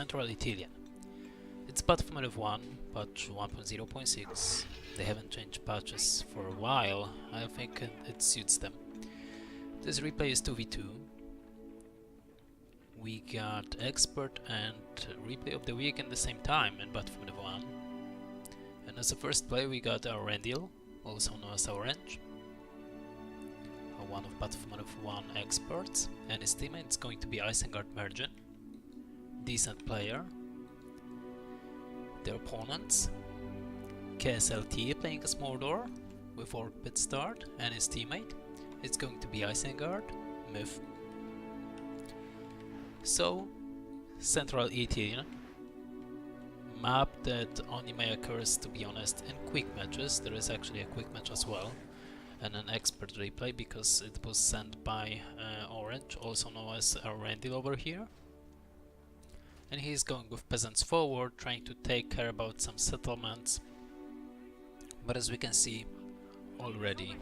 Central Ithilian. It's BFME 1, patch 1.0.6. They haven't changed patches for a while. I think it suits them. This replay is 2v2. We got Expert and Replay of the Week in the same time in BFME 1. And as a first play we got Earendil, also known as Orange, one of BFME 1 experts, and his teammate is going to be Isengard Mergen, decent player. Their opponents, kslt playing as Mordor with Orbit Start, and his teammate, it's going to be Isengard, Myth. So, Central Ithilian, map that only may occurs, to be honest, in quick matches. There is actually a quick match as well, and an expert replay because it was sent by Orange, also known as Earendil over here. And he's going with peasants forward, trying to take care about some settlements. But as we can see, already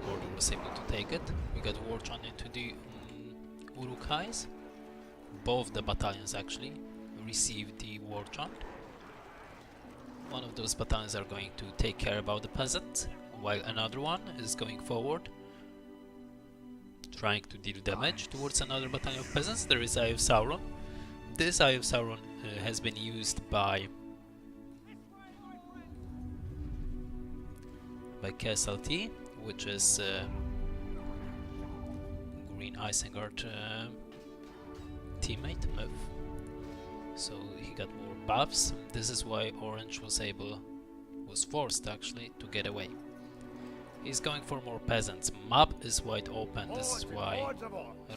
Mordor was able to take it. We got Rohan into the Uruk-hais. Both the battalions actually received the war chant. One of those battalions are going to take care about the peasants, while another one is going forward, trying to deal damage towards another battalion of peasants. There is Eye of Sauron. This Eye of Sauron has been used by kslt, which is Green Isengard teammate, Myth. So he got more buffs. This is why Orange was forced actually to get away. He's going for more peasants. Map is wide open. This is why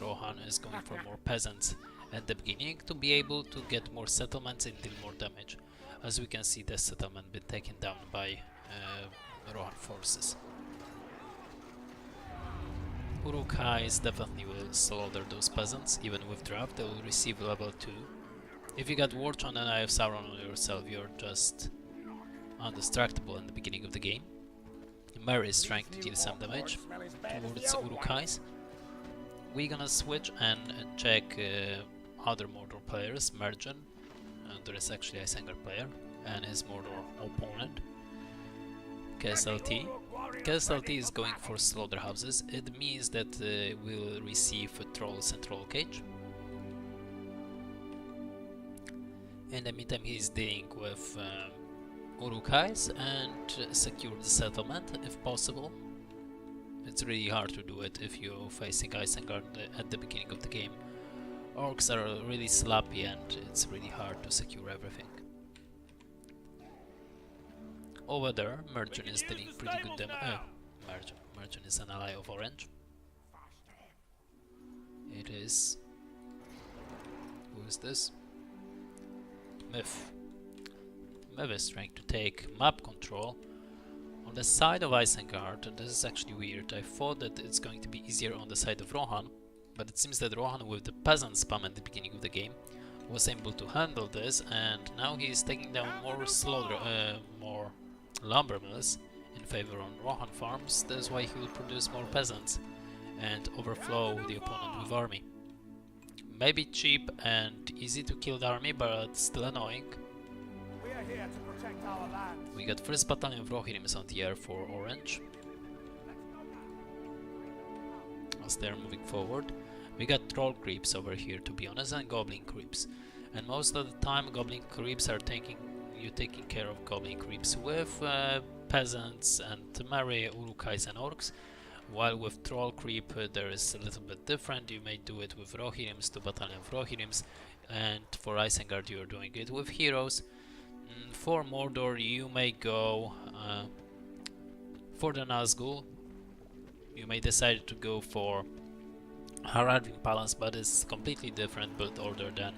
Rohan is going for more peasants at the beginning, to be able to get more settlements and deal more damage. As we can see, the settlement been taken down by Rohan forces. Uruk-hais definitely will slaughter those peasants. Even with draft, they will receive level 2. If you got Warchon and Eye of Sauron on yourself, you're just undistractable in the beginning of the game. Mary is trying to deal some damage towards Uruk-hais. We're gonna switch and check other Mordor players, Mergen, there is actually a Isengard player, and his Mordor opponent, kslt. kslt is going for slaughterhouses. It means that we'll receive trolls and troll cage. In the meantime, he's dealing with Uruk-hais and secure the settlement if possible. It's really hard to do it if you're facing Isengard at the beginning of the game. Orcs are really sloppy and it's really hard to secure everything. Over there, Mergen is dealing pretty good damage. Mergen is an ally of Orange. It is... who is this? Myth. Myth is trying to take map control on the side of Isengard, and this is actually weird. I thought that it's going to be easier on the side of Rohan, but it seems that Rohan, with the peasant spam at the beginning of the game, was able to handle this, and now he is taking down more lumber mills in favor on Rohan farms. That's why he will produce more peasants and overflow the opponent with army. Maybe cheap and easy to kill the army, but still annoying. We are here to protect our land. We got first battalion of Rohirrims on the air for Orange, as they're moving forward. We got troll creeps over here, to be honest, and goblin creeps. And most of the time goblin creeps are taking care of goblin creeps with peasants and marry Uruk-hais and orcs. While with troll creep there is a little bit different. You may do it with Rohirrims, 2 battalion of Rohirrims, and for Isengard you're doing it with heroes. For Mordor you may go for the Nazgul. You may decide to go for Haradrim Palace, but it's completely different build order than,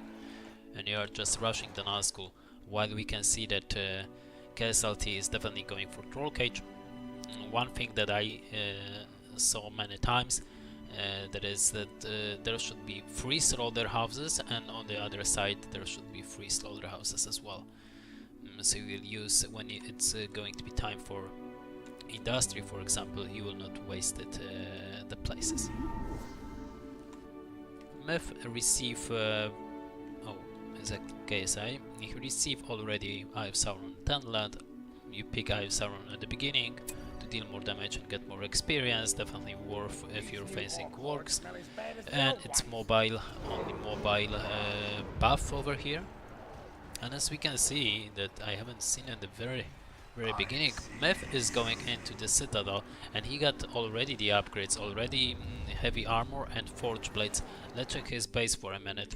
and you are just rushing the Nazgul. While we can see that kslt is definitely going for Troll Cage. One thing that I saw many times, that is that there should be 3 slaughterhouses, and on the other side there should be 3 slaughterhouses as well. So you will use, when it's going to be time for industry, for example, you will not waste it, the places. Myth receive exact KSI. You receive already Eye of Sauron 10 land. You pick Eye of Sauron at the beginning to deal more damage and get more experience. Definitely worth if you're facing orcs. And it's mobile, only mobile buff over here. And as we can see, that I haven't seen at the very beginning, Myth is going into the Citadel and he got already the upgrades, already heavy armor and forge blades. Let's check his base for a minute.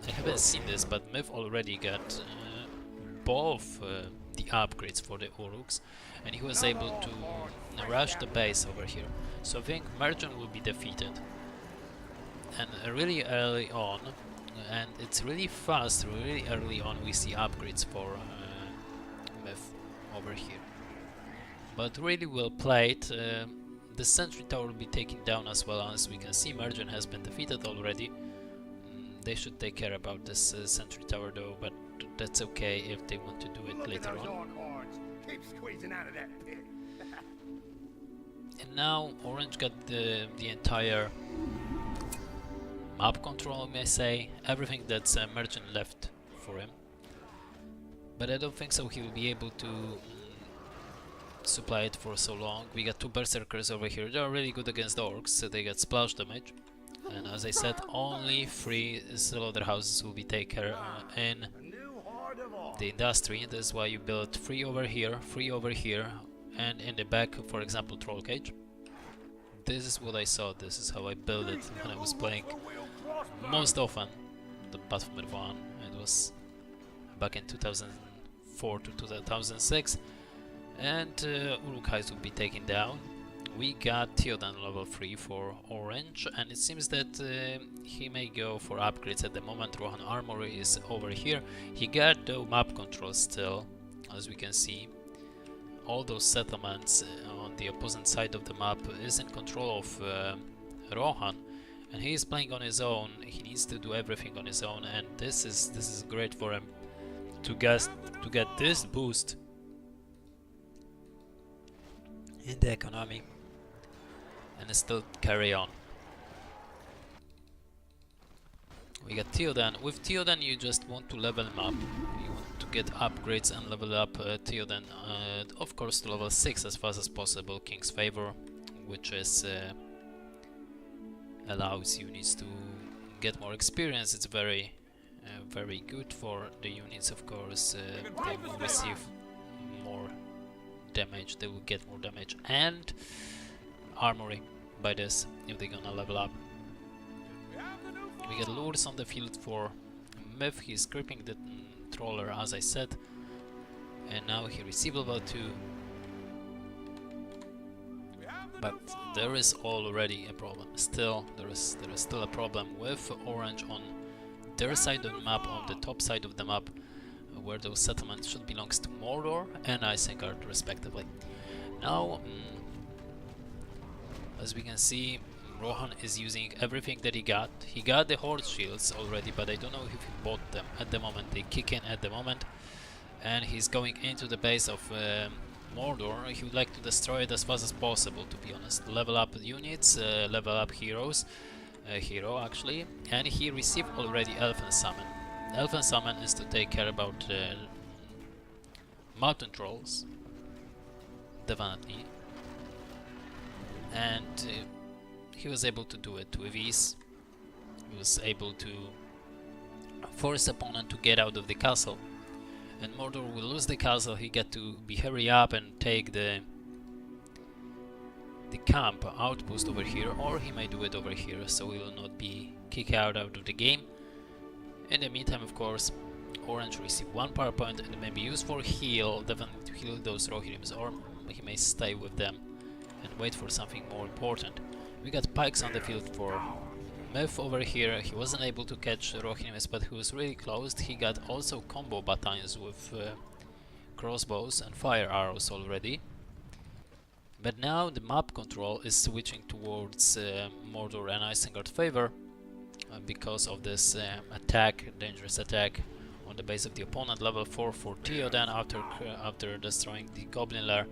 I haven't seen this, but Myth already got both the upgrades for the Uruks, and he was able to rush the base over here. So I think Merchant will be defeated. And really early on, and it's really fast, really early on we see upgrades for Myth over here. But really well played. The Sentry Tower will be taken down as well. As we can see, Merchant has been defeated already. They should take care about this Sentry Tower though, but that's okay if they want to do it later on. Keep squeezing out of that pit. And now Orange got the entire map control, may I say, everything that's Merchant left for him. But I don't think so he will be able to supply it for so long. We got two Berserkers over here, they are really good against orcs, so they get splash damage. And as I said, only 3 slaughterhouses will be taken in the industry. That's why you build 3 over here, 3 over here, and in the back, for example, Troll Cage. This is what I saw, this is how I built it when I was playing most often the Battlefield 1. It was back in 2004 to 2006, and Uruk-hais will be taken down. We got Theoden level 3 for Orange, and it seems that he may go for upgrades at the moment. Rohan Armory is over here. He got the map control still, as we can see. All those settlements on the opposite side of the map is in control of Rohan, and he is playing on his own. He needs to do everything on his own, and this is great for him to get this boost in the economy and still carry on. We got Theoden. With Theoden you just want to level him up. You want to get upgrades and level up Theoden, of course, to level 6 as fast as possible. King's Favor, which is allows units to get more experience. It's very good for the units, of course. They will receive more damage, they will get more damage, and armory by this if they're gonna level up. We get lures on the field for Myth. He's gripping the Troller, as I said, and now he receives level 2. But there is already a problem. Still, there is still a problem with Orange on their side of the map, on the top side of the map, where those settlements should belong to Mordor and Isengard respectively. Now, as we can see, Rohan is using everything that he got. He got the Horde shields already, but I don't know if he bought them at the moment. They kick in at the moment, and he's going into the base of Mordor. He would like to destroy it as fast as possible, to be honest. Level up units, level up heroes, hero actually, and he received already Elfen Summon. Elfen Summon is to take care about mountain trolls, definitely, and he was able to do it with ease. He was able to force opponent to get out of the castle, and Mordor will lose the castle. He get to be hurry up and take the camp outpost over here, or he may do it over here, so he will not be kicked out of the game. In the meantime, of course, Orange receive 1 power point and it may be used for heal, definitely to heal those Rohirrims, or he may stay with them and wait for something more important. We got pikes on the field for Myth over here. He wasn't able to catch Rohirrims, but he was really close. He got also combo battalions with crossbows and fire arrows already. But now the map control is switching towards Mordor and Isengard favor, because of this attack, dangerous attack on the base of the opponent. Level 4 for Theoden after destroying the Goblin Lair.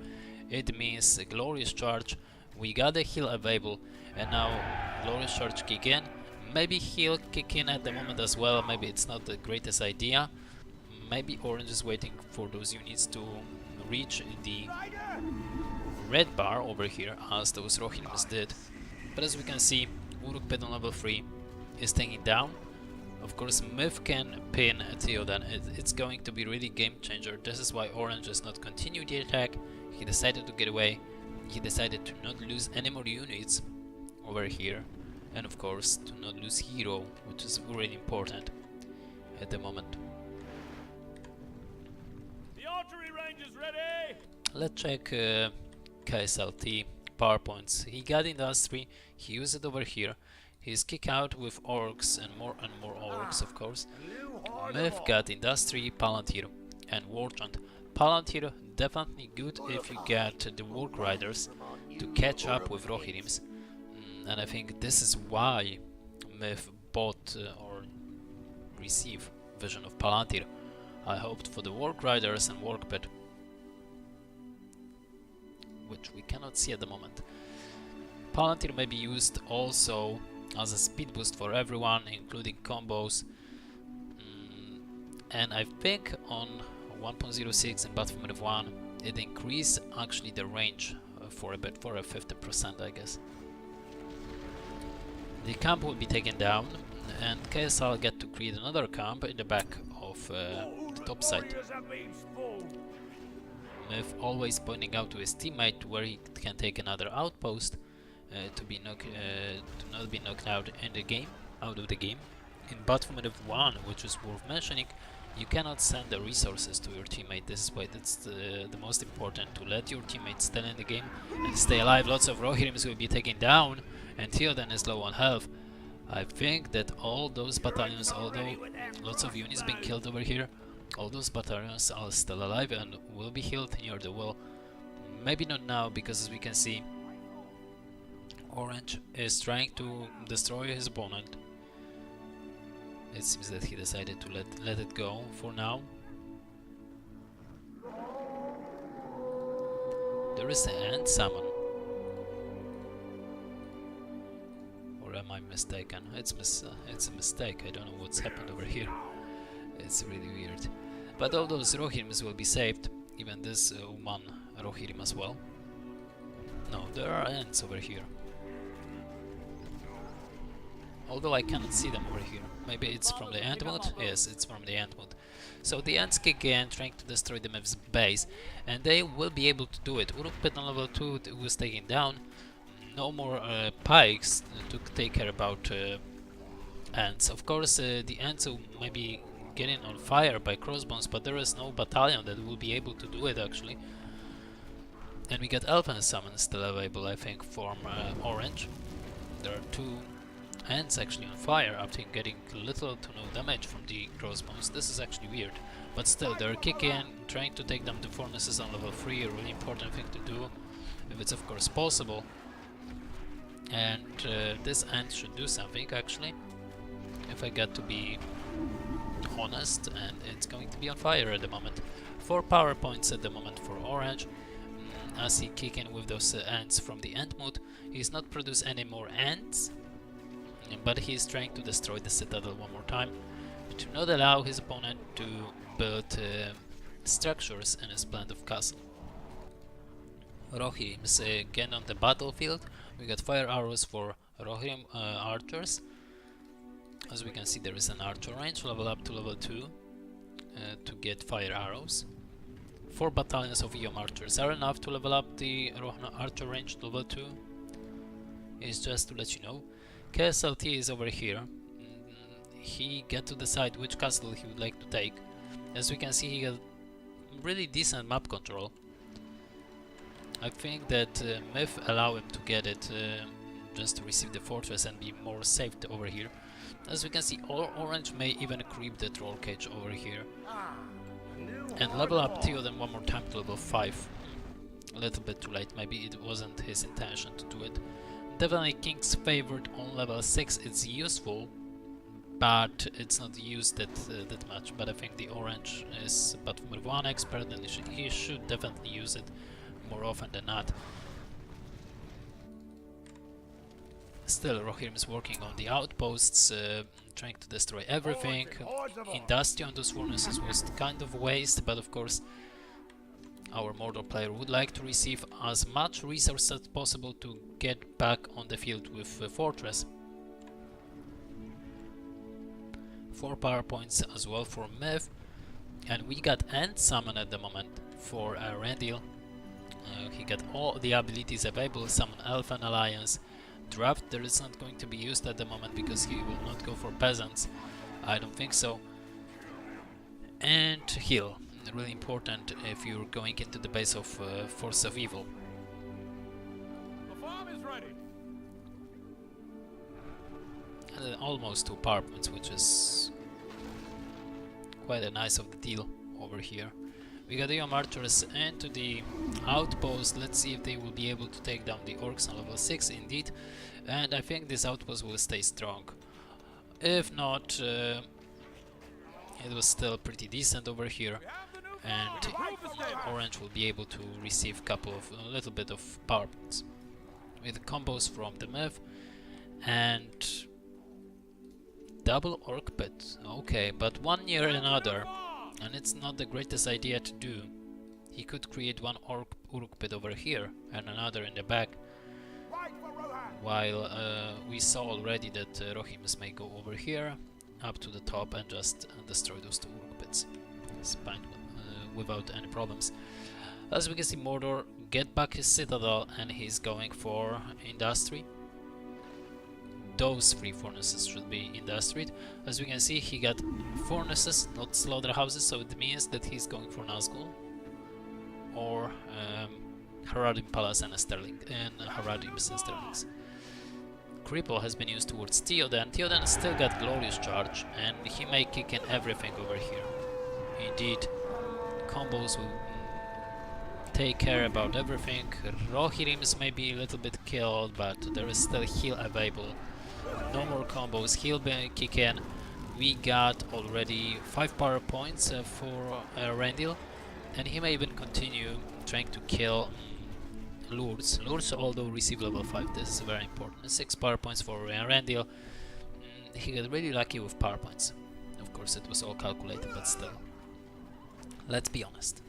It means a glorious charge. We got the heal available, and now glorious charge kick in. Maybe he'll kick in at the moment as well, maybe it's not the greatest idea. Maybe Orange is waiting for those units to reach the red bar over here, as those Rohinims did. But as we can see, Uruk-Pet on level 3 is taking down. Of course, Myth can pin Theoden. It's going to be really game changer. This is why Orange has not continued the attack. He decided to get away. He decided to not lose any more units over here. And of course, to not lose Hero, which is really important at the moment. The archery range is ready. Let's check kslt power points. He got industry, he used it over here. He's kick out with orcs and more orcs, of course. Myth got industry, Palantir and Warchant. Palantir definitely good if you get the Warg Riders to catch up with Rohirrims. And I think this is why Myth bought or received Vision of Palantir. I hoped for the Warg Riders and Warg-Pet, which we cannot see at the moment. Palantir may be used also as a speed boost for everyone, including combos. And I think on 1.06 in BFME 1 it increased actually the range for a bit, for a 50% I guess. The camp will be taken down and KSL get to create another camp in the back of the top side. Myth always pointing out to his teammate where he can take another outpost to not be knocked out in the game, out of the game. In BFME 1, which is worth mentioning, you cannot send the resources to your teammate. This is why it's the most important, to let your teammates stay in the game and stay alive. Lots of Rohirrims will be taken down, and Theoden is low on health. I think that all those battalions, although lots of units being killed over here, all those battalions are still alive and will be healed near the wall. Maybe not now, because as we can see, Orange is trying to destroy his opponent. It seems that he decided to let it go for now. There is an end summon. Or am I mistaken? It's a mistake. I don't know what's happened over here. It's really weird. But all those Rohirrims will be saved. Even this Uman Rohirrim as well. No, there are ants over here. Although I cannot see them over here. Maybe it's from the end mode? Yes, it's from the end mode. So the ants kick in, trying to destroy the Myth's base, and they will be able to do it. Uruk-Pet on level 2 was taken down. No more pikes to take care about ants. Of course, the ants will maybe getting on fire by crossbones, but there is no battalion that will be able to do it actually. And we got Elven Summon still available, I think, from Orange. There are two ants actually on fire after getting little to no damage from the crossbones. This is actually weird, but still they're kicking, trying to take down the furnaces on level 3, a really important thing to do, if it's of course possible. And this ant should do something actually, if I got to be honest, and it's going to be on fire at the moment. 4 power points at the moment for Orange. As he kick in with those ants from the end mode, he's not produced any more ants, but he's trying to destroy the citadel one more time to not allow his opponent to build structures in his planned castle. Rohirrim is again on the battlefield. We got fire arrows for Rohirrim archers. As we can see, there is an archer range, level up to level 2 to get fire arrows. 4 battalions of Yom archers are enough to level up the Rohan archer range to level 2. It's just to let you know. kslt is over here. He get to decide which castle he would like to take. As we can see, he got really decent map control. I think that Myth allow him to get it just to receive the fortress and be more safe over here. As we can see, Orange may even creep the troll cage over here and level up Theoden one more time to level 5. A little bit too late, maybe it wasn't his intention to do it. Definitely King's favorite on level 6, it's useful, but it's not used that much. But I think the Orange is BFME 1 expert, and he should definitely use it more often than not. Still, Rohirrim is working on the outposts, trying to destroy everything. Industry on those furnaces was kind of a waste, but of course our Mordor player would like to receive as much resources as possible to get back on the field with Fortress. 4 power points as well for Myth, and we got End Summon at the moment for Earendil. He got all the abilities available, Summon Elfen Alliance. Draft there is not going to be used at the moment because he will not go for Peasants, I don't think so. And Heal, really important if you're going into the base of Force of Evil. The farm is ready. Almost 2 power points, which is quite a nice of the deal over here. We got the archers into the outpost. Let's see if they will be able to take down the orcs on level 6 indeed, and I think this outpost will stay strong. If not, it was still pretty decent over here, and Orange will be able to receive a little bit of power points with combos from the Myth and double orc pit. Okay, but one near another, and it's not the greatest idea to do. He could create one orc pit over here and another in the back, while we saw already that Rohirrim may go over here up to the top and just destroy those 2 orc pits without any problems. As we can see, Mordor get back his citadel and he's going for industry. Those 3 furnaces should be industried. As we can see, he got furnaces, not slaughterhouses, so it means that he's going for Nazgul or Haradim Palace and Sterling and Haradims and Sterlings. Cripple has been used towards Theoden. Theoden still got Glorious Charge and he may kick in everything over here. Indeed, combos will take care about everything. Rohirrim may be a little bit killed, but there is still heal available. No more combos, heal kick in. We got already 5 power points for Earendil, and he may even continue trying to kill Lures. Lures, although receive level 5, this is very important. 6 power points for Earendil. He got really lucky with power points. Of course, it was all calculated, but still. Let's be honest.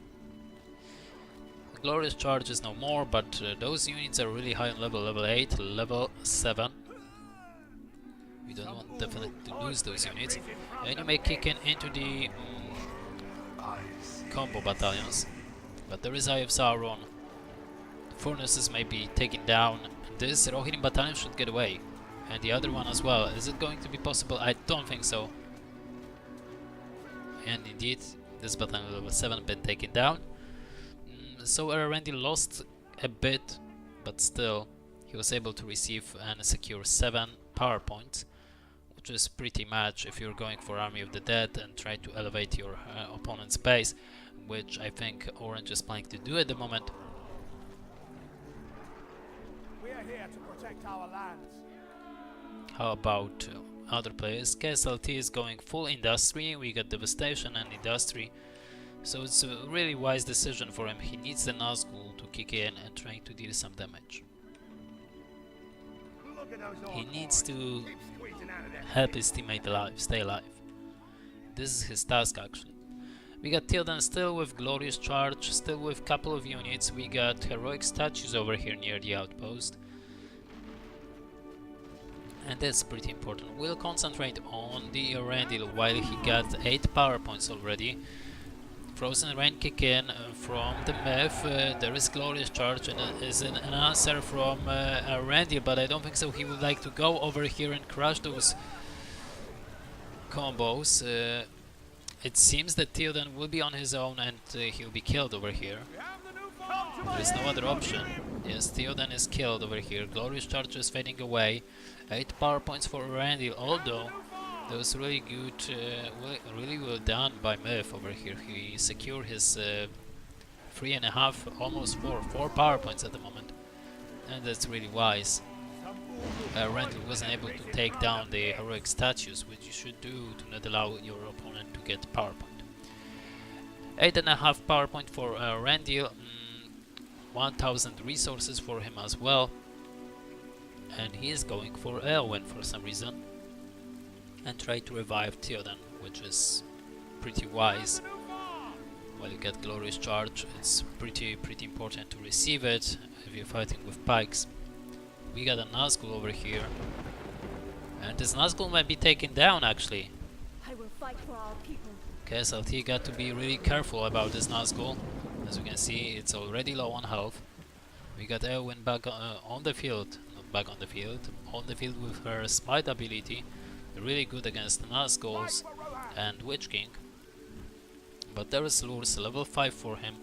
Glorious Charge is no more, but those units are really high on level 8, level 7. We don't want definitely to lose those units. And you may kick in into the combo battalions. But there is Eye of Sauron. Furnaces may be taken down. This Rohirrim battalion should get away. And the other one as well. Is it going to be possible? I don't think so. And indeed, this battalion level 7 been taken down. So Earendil lost a bit, but still he was able to receive and secure 7 power points, which is pretty much if you're going for Army of the Dead and try to elevate your opponent's base, which I think Orange is planning to do at the moment. We are here to protect our lands. How about other players? kslt is going full industry. We got Devastation and industry. So it's a really wise decision for him. He needs the Nazgul to kick in and trying to deal some damage. He needs to help his teammate stay alive. This is his task actually. We got Theoden still with Glorious Charge, still with couple of units. We got Heroic Statues over here near the outpost. And that's pretty important. We'll concentrate on the Earendil while he got 8 power points already. Frozen Rain kick in from the Myth. There is Glorious Charge and is an answer from Earendil, but I don't think so. He would like to go over here and crush those combos. It seems that Theoden will be on his own and he'll be killed over here. There is no other option. Yes, Theoden is killed over here. Glorious Charge is fading away. 8 power points for Earendil, although that was really good, really well done by Myth over here. He secured his 3.5, almost 4 power points at the moment, and that's really wise. Earendil wasn't able to take down the Heroic Statues, which you should do to not allow your opponent to get power point. 8.5 power point for Earendil, 1000 resources for him as well. and he is going for Eowyn for some reason and try to revive Theoden, which is pretty wise. While you get Glorious Charge, it's pretty important to receive it if you're fighting with pikes. We got a Nazgul over here, and this Nazgul might be taken down actually. I will fight for our people. kslt got to be really careful about this Nazgul. As you can see, it's already low on health. We got Eowyn back on the field, not back on the field, with her Smite ability, really good against Nazguls and Witch King. But there is Lurs, level 5 for him.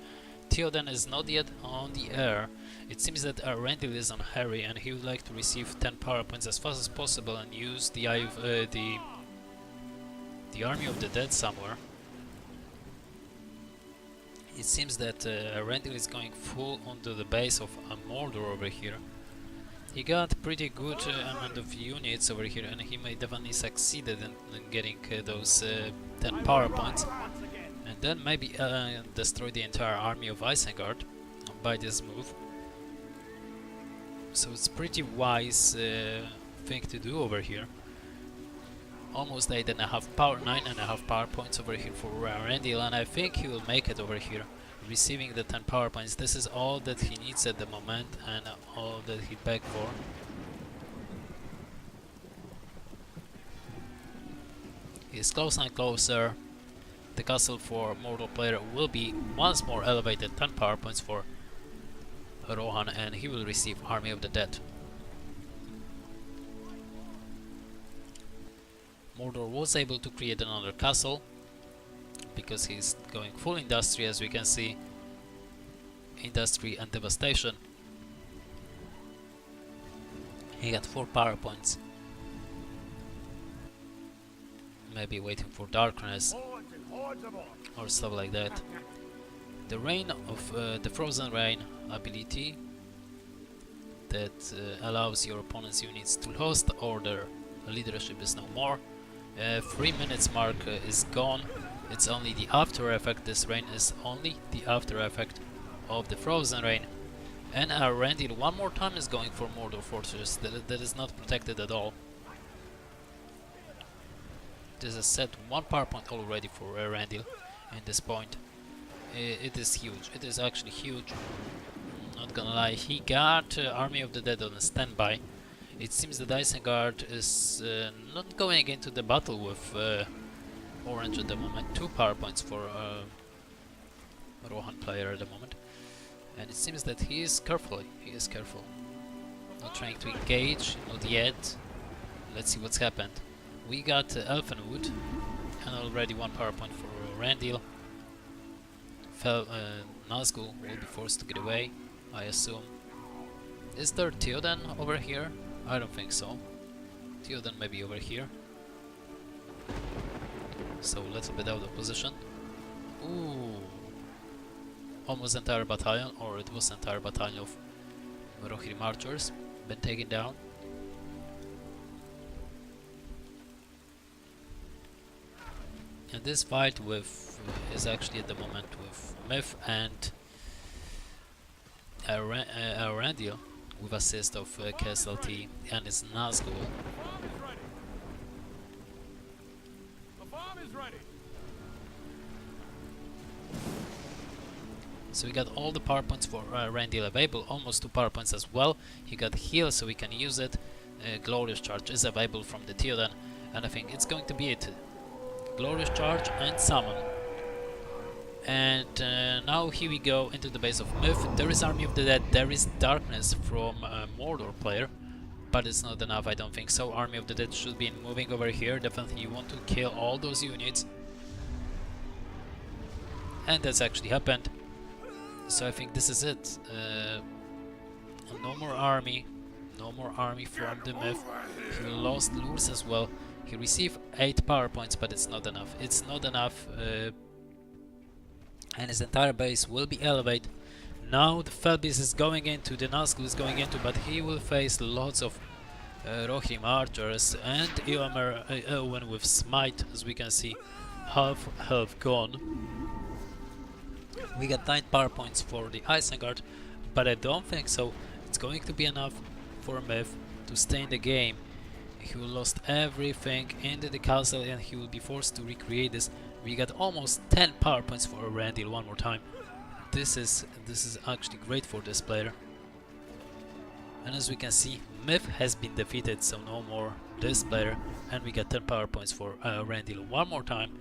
Theoden is not yet on the air. It seems that Earendil is on Harry and he would like to receive 10 power points as fast as possible and use the Army of the Dead somewhere. It seems that Earendil is going full onto the base of Mordor over here. He got pretty good amount of units over here and he may definitely succeed in getting those 10 power points. And then maybe destroy the entire army of Isengard by this move. So it's pretty wise thing to do over here. Almost 8.5 power, 9.5 power points over here for Earendil, and I think he will make it over here, receiving the 10 power points. This is all that he needs at the moment and all that he begged for. He is closer and closer. The castle for Mordor player will be once more elevated, 10 power points for Rohan, and he will receive Army of the Dead. Mordor was able to create another castle because he's going full industry, as we can see. Industry and devastation. He got 4 power points. Maybe waiting for darkness or stuff like that. The Rain of the Frozen Rain ability that allows your opponent's units to host order. Leadership is no more. 3 minutes mark is gone. It's only the after effect. This rain is only the after effect of the Frozen Rain. And Earendil one more time is going for Mordor Fortress. That is not protected at all. This is set 1 power point already for Earendil in this point. It is huge. It is actually huge. Not gonna lie. He got Army of the Dead on a standby. It seems that Isengard is not going into the battle with Orange at the moment. 2 power points for Rohan player at the moment. And it seems that he is careful. Not trying to engage, not yet. Let's see what's happened. We got Elfenwood and already 1 power point for Earendil. Nazgul will be forced to get away, I assume. Is there Theoden over here? I don't think so. Theoden may be over here. So a little bit out of position. Ooh. Almost entire battalion, or it was entire battalion of Rohirrim archers been taken down. And this fight with is actually at the moment with Myth and Earendil, with assist of kslt and his Nazgul. The farm is ready. So we got all the power points for Earendil available, almost 2 power points as well. He got heal, so we can use it. Glorious Charge is available from the Theoden, and I think it's going to be it. Glorious Charge and Summon. And now here we go into the base of Myth. There is Army of the Dead, there is Darkness from Mordor player, but it's not enough, I don't think so. Army of the Dead should be moving over here. Definitely you want to kill all those units. And that's actually happened. So I think this is it. No more army. No more army from the Myth. He lost Lurs as well. He received 8 power points, but it's not enough. It's not enough. And his entire base will be elevated. Now the Felbeast is going into, the Nazgul is going into, but he will face lots of Rohirrim archers and Eowyn with Smite, as we can see, half health gone. We got 9 power points for the Isengard, but I don't think so. It's going to be enough for Myth to stay in the game. He will lost everything into the castle and he will be forced to recreate this. We got almost 10 power points for Earendil one more time. This is actually great for this player. And as we can see, Myth has been defeated, so no more this player. And we got 10 power points for Earendil one more time.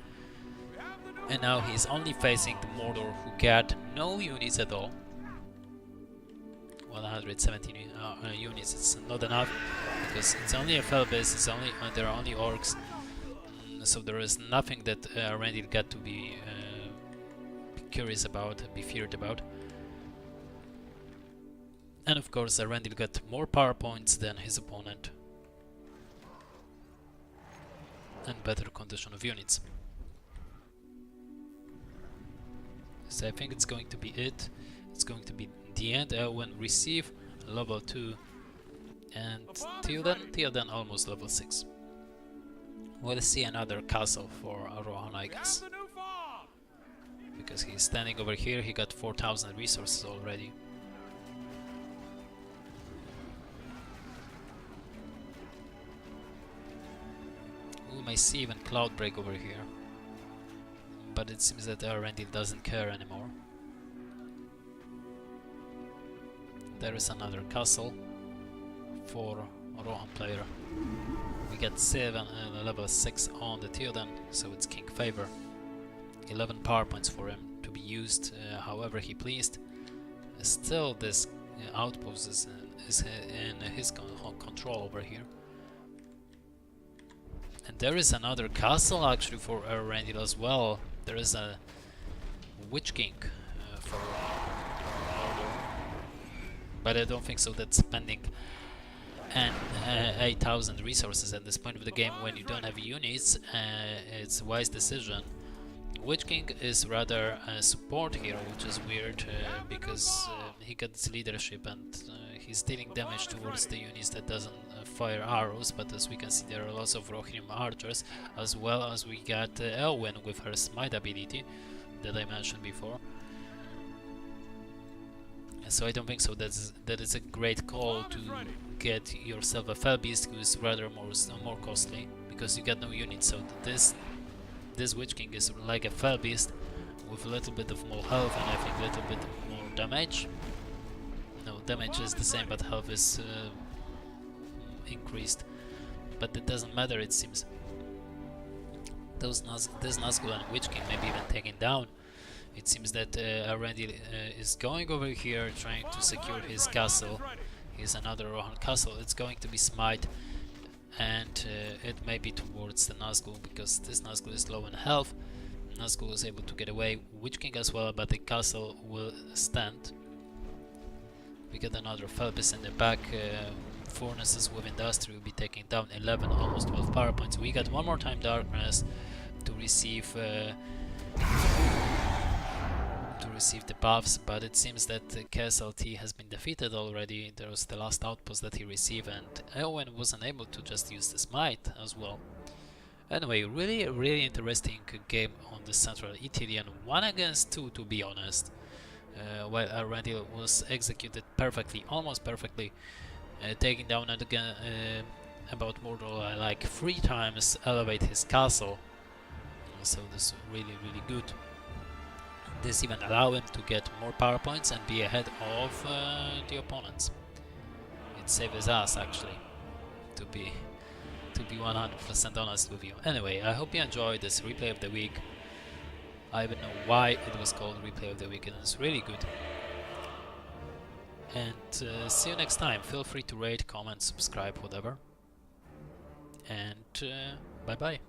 And now he's only facing the Mordor, who got no units at all. 117 units, it's not enough because it's only a fell base. It's only there are only orcs, so there is nothing that Earendil got to be curious about, be feared about. And of course, Earendil got more power points than his opponent and better condition of units. So I think it's going to be it. It's going to be the end. When receive level 2, and till then almost level 6. We'll see another castle for Rohan, I guess, because he's standing over here. He got 4,000 resources already. We may see even Cloudbreak over here, but it seems that Earendil doesn't care anymore. There is another castle for Rohan player. We get 7 level 6 on the Theoden, so it's King Favor. 11 power points for him to be used however he pleased. Still, this outpost is in his control over here. And there is another castle actually for Earendil as well. There is a Witch King for Mordor, but I don't think so. That's spending and 8,000 resources at this point of the game when you don't have units. It's a wise decision. Witch King is rather a support hero, which is weird because he gets leadership and he's dealing damage towards the units that doesn't fire arrows. But as we can see, there are lots of Rohirrim archers, as well as we got Elwyn with her smite ability that I mentioned before. So I don't think so. That is a great call to get yourself a fell beast who is rather more costly because you got no units. So this Witch King is like a fell beast with a little bit of more health and I think a little bit more damage. No, damage is the same, but health is increased. But it doesn't matter, it seems. This Nazgul and Witch King may be even taken down. It seems that Earendil is going over here trying to secure his castle. Here's another Rohan castle. It's going to be smite, and it may be towards the Nazgul because this Nazgul is low in health. Nazgul is able to get away, Witch King as well, but the castle will stand. We get another Felbis in the back. Furnaces with Industry will be taking down 11, almost 12 power points. We got one more time Darkness to receive the buffs, but it seems that kslt has been defeated already. There was the last outpost that he received, and Eowyn wasn't able to just use the smite as well. Anyway, really interesting game on the Central Ithilian, 1 against 2 to be honest. While Earendil was executed perfectly, almost perfectly, taking down again about Mordor like 3 times, elevate his castle. So this is really good. This even allow him to get more power points and be ahead of the opponents. It saves us actually, to be 100% honest with you. Anyway, I hope you enjoyed this replay of the week. I don't know why it was called replay of the week, and it's really good. And see you next time. Feel free to rate, comment, subscribe, whatever. And bye bye.